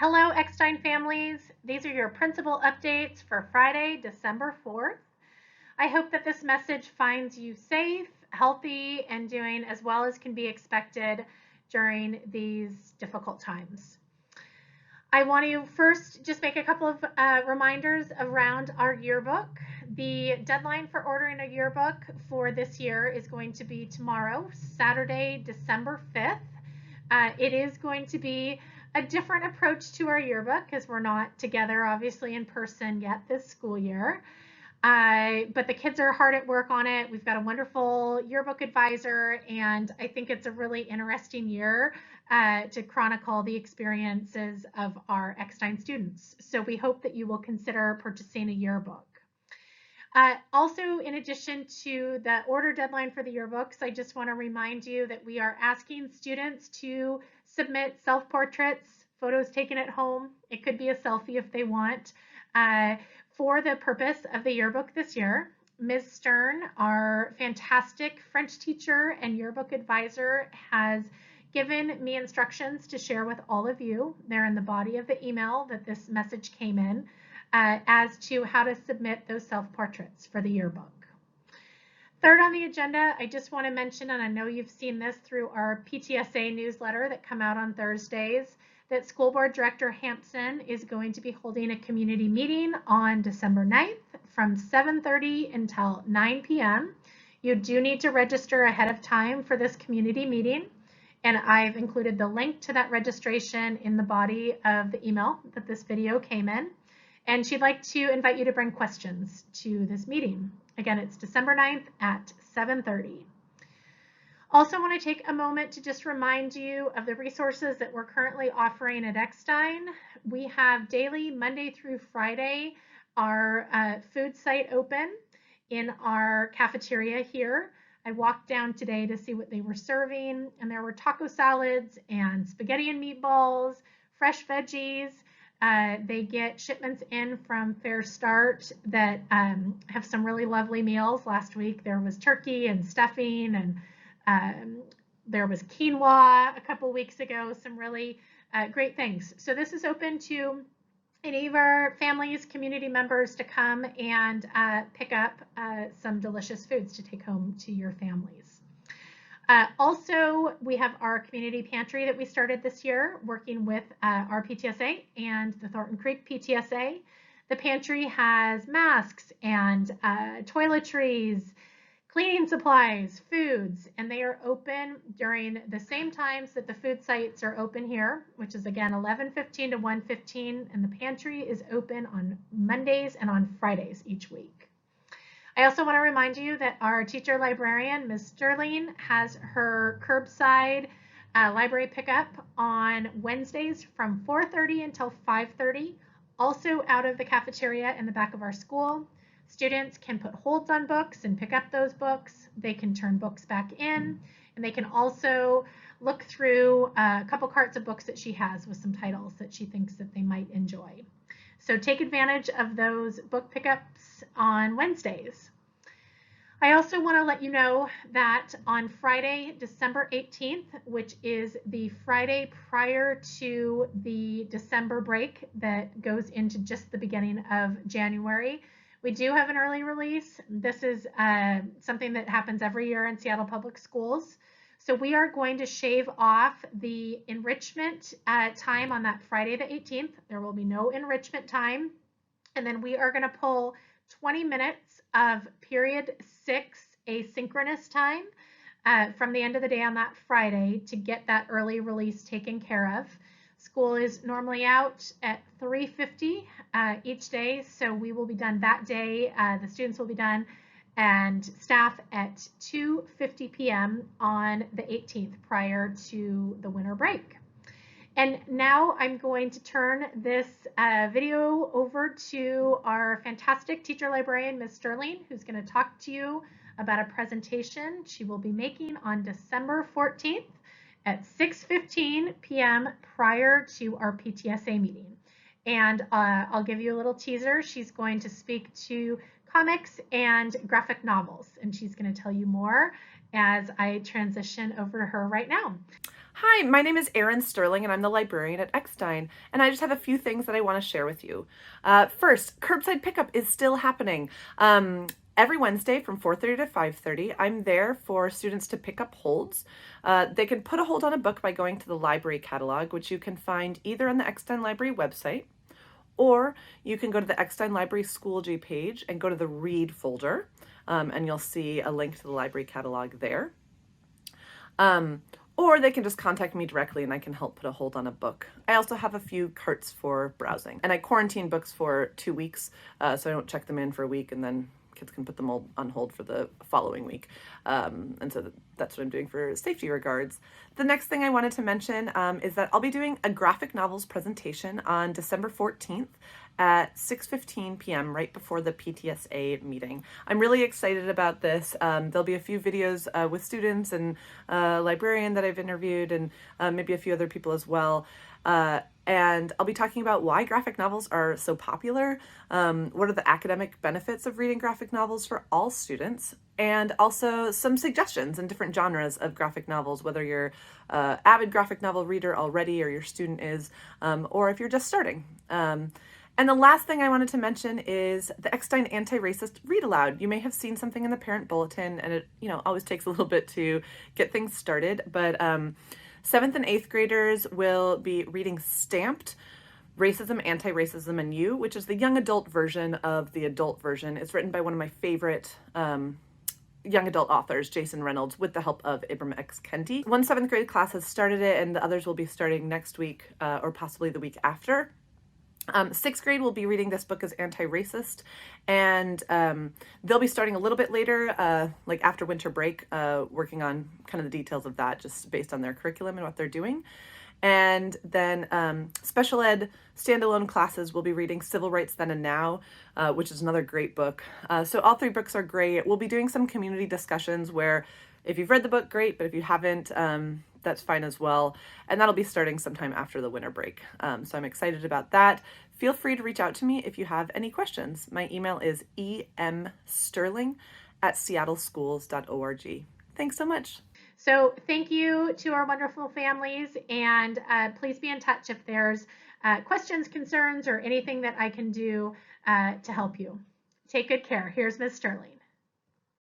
Hello, Eckstein families. These are your principal updates for Friday, December 4th. I hope that this message finds you safe, healthy, and doing as well as can be expected during these difficult times. I want to first just make a couple of reminders around our yearbook. The deadline for ordering a yearbook for this year is going to be tomorrow, Saturday, December 5th. It is going to be a different approach to our yearbook because we're not together, obviously, in person yet this school year. But the kids are hard at work on it. We've got a wonderful yearbook advisor, and I think it's a really interesting year to chronicle the experiences of our Eckstein students. So we hope that you will consider purchasing a yearbook. Also, in addition to the order deadline for the yearbooks, I just want to remind you that we are asking students to submit self-portraits, photos taken at home. It could be a selfie if they want, for the purpose of the yearbook this year. Ms. Stern, our fantastic French teacher and yearbook advisor, has given me instructions to share with all of you. They're in the body of the email that this message came in. As to how to submit those self-portraits for the yearbook. Third on the agenda, I just want to mention, and I know you've seen this through our PTSA newsletter that come out on Thursdays, that School Board Director Hampson is going to be holding a community meeting on December 9th from 7:30 until 9 p.m. You do need to register ahead of time for this community meeting, and I've included the link to that registration in the body of the email that this video came in. And she'd like to invite you to bring questions to this meeting. Again, it's December 9th at 7:30. Also want to take a moment to just remind you of the resources that we're currently offering at Eckstein. We have daily, Monday through Friday, our food site open in our cafeteria here. I walked down today to see what they were serving, and there were taco salads and spaghetti and meatballs, fresh veggies. They get shipments in from Fair Start that have some really lovely meals. Last week there was turkey and stuffing, and there was quinoa a couple weeks ago, some really great things. So this is open to any of our families, community members to come and pick up some delicious foods to take home to your families. Also, we have our community pantry that we started this year working with our PTSA and the Thornton Creek PTSA. The pantry has masks and toiletries, cleaning supplies, foods, and they are open during the same times that the food sites are open here, which is again 11:15 to 1:15, and the pantry is open on Mondays and on Fridays each week. I also want to remind you that our teacher librarian, Ms. Sterling, has her curbside library pickup on Wednesdays from 4:30 until 5:30, also out of the cafeteria in the back of our school. Students can put holds on books and pick up those books. They can turn books back in, and they can also look through a couple carts of books that she has with some titles that she thinks that they might enjoy. So take advantage of those book pickups on Wednesdays. I also want to let you know that on Friday, December 18th, which is the Friday prior to the December break that goes into just the beginning of January, we do have an early release. This is something that happens every year in Seattle Public Schools. So we are going to shave off the enrichment time on that Friday the 18th. There will be no enrichment time. And then we are going to pull 20 minutes of period 6 asynchronous time from the end of the day on that Friday to get that early release taken care of. School is normally out at 3:50 each day, so we will be done that day. The students will be done and staff at 2:50 p.m. on the 18th prior to the winter break. And now I'm going to turn this video over to our fantastic teacher librarian, Ms. Sterling, who's going to talk to you about a presentation she will be making on December 14th at 6:15 p.m. prior to our PTSA meeting. And I'll give you a little teaser. She's going to speak to comics and graphic novels, and she's going to tell you more as I transition over to her right now. Hi, my name is Erin Sterling, and I'm the librarian at Eckstein, and I just have a few things that I want to share with you. First, curbside pickup is still happening. Every Wednesday from 4:30 to 5:30, I'm there for students to pick up holds. They can put a hold on a book by going to the library catalog, which you can find either on the Eckstein Library website, or you can go to the Eckstein Library Schoology page and go to the Read folder, and you'll see a link to the library catalog there. Or they can just contact me directly and I can help put a hold on a book. I also have a few carts for browsing. And I quarantine books for 2 weeks, so I don't check them in for a week and then kids can put them all on hold for the following week. And so that's what I'm doing for safety regards. The next thing I wanted to mention is that I'll be doing a graphic novels presentation on December 14th at 6:15 p.m. right before the PTSA meeting. I'm really excited about this. There'll be a few videos with students and a librarian that I've interviewed and maybe a few other people as well. And I'll be talking about why graphic novels are so popular, what are the academic benefits of reading graphic novels for all students, and also some suggestions in different genres of graphic novels, whether you're an avid graphic novel reader already or your student is, or if you're just starting. And the last thing I wanted to mention is the Eckstein Anti-Racist Read Aloud. You may have seen something in the parent bulletin, and it always takes a little bit to get things started, but 7th and 8th graders will be reading Stamped, Racism, Anti-Racism, and You, which is the young adult version of the adult version. It's written by one of my favorite young adult authors, Jason Reynolds, with the help of Ibram X. Kendi. One 7th grade class has started it, and the others will be starting next week or possibly the week after. 6th grade will be reading this book as Anti-Racist, and they'll be starting a little bit later, like after winter break, working on kind of the details of that just based on their curriculum and what they're doing. And then special ed standalone classes will be reading Civil Rights Then and Now, which is another great book. So all 3 books are great. We'll be doing some community discussions where if you've read the book, great, but if you haven't, that's fine as well. And that'll be starting sometime after the winter break. So I'm excited about that. Feel free to reach out to me if you have any questions. My email is emsterling@seattleschools.org. Thanks so much. So thank you to our wonderful families, and please be in touch if there's questions, concerns, or anything that I can do to help you. Take good care. Here's Ms. Sterling.